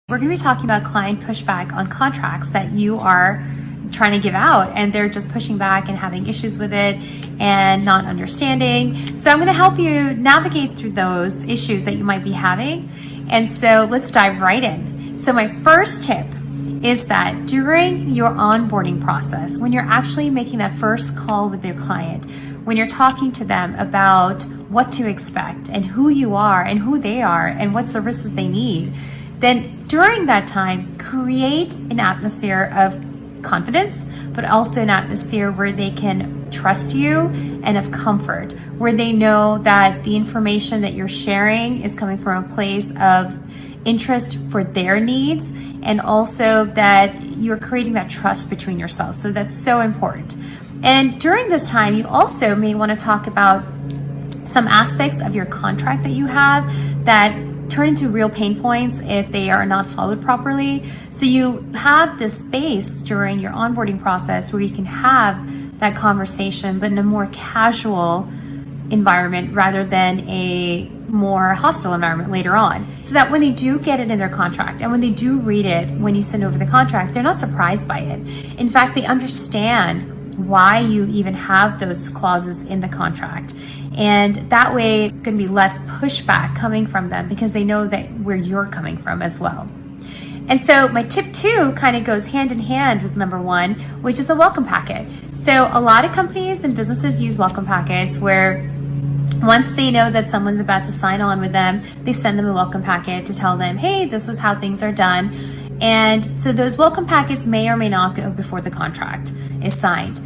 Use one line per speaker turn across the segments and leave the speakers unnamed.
We're going to be talking about client pushback on contracts that you are trying to give out and they're just pushing back and having issues with it and not understanding. So I'm going to help you navigate through those issues that you might be having. And so let's dive right in. So my first tip is that during your onboarding process, when you're actually making that first call with your client, when you're talking to them about what to expect and who you are and who they are and what services they need, then during that time, create an atmosphere of confidence, but also an atmosphere where they can trust you and of comfort, where they know that the information that you're sharing is coming from a place of interest for their needs, and also that you're creating that trust between yourselves. So that's so important. And during this time, you also may want to talk about some aspects of your contract that you have that turn into real pain points if they are not followed properly. So you have this space during your onboarding process where you can have that conversation, but in a more casual environment rather than a more hostile environment later on. So that when they do get it in their contract and when they do read it, when you send over the contract, they're not surprised by it. In fact, they understand why you even have those clauses in the contract. And that way it's going to be less pushback coming from them because they know that where you're coming from as well. And so my tip 2 kind of goes hand in hand with number 1, which is a welcome packet. So a lot of companies and businesses use welcome packets where once they know that someone's about to sign on with them, they send them a welcome packet to tell them, hey, this is how things are done. And so those welcome packets may or may not go before the contract is signed.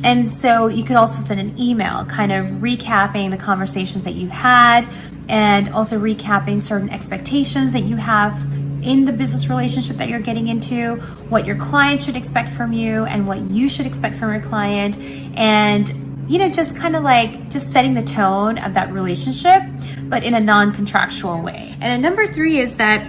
And so you could also send an email kind of recapping the conversations that you had and also recapping certain expectations that you have in the business relationship that you're getting into, what your client should expect from you and what you should expect from your client. And, just kind of like just setting the tone of that relationship, but in a non-contractual way. And then number 3 is that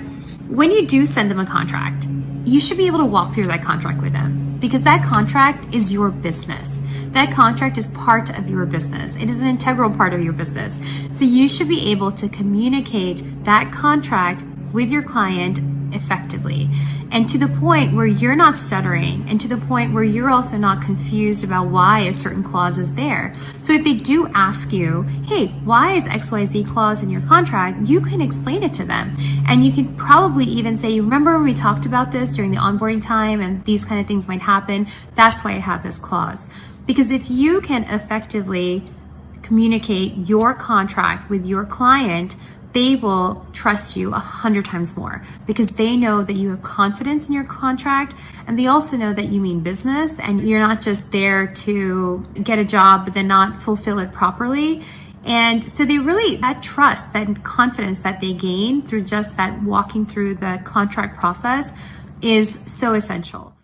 when you do send them a contract, you should be able to walk through that contract with them. Because that contract is your business. That contract is part of your business. It is an integral part of your business. So you should be able to communicate that contract with your client effectively and to the point where you're not stuttering and to the point where you're also not confused about why a certain clause is there. So if they do ask you, hey, why is XYZ clause in your contract? You can explain it to them. And you can probably even say, remember when we talked about this during the onboarding time and these kind of things might happen? That's why I have this clause. Because if you can effectively communicate your contract with your client, they will trust you 100 times more because they know that you have confidence in your contract, and they also know that you mean business and you're not just there to get a job but then not fulfill it properly. And so they really, that trust, that confidence that they gain through just that walking through the contract process is so essential.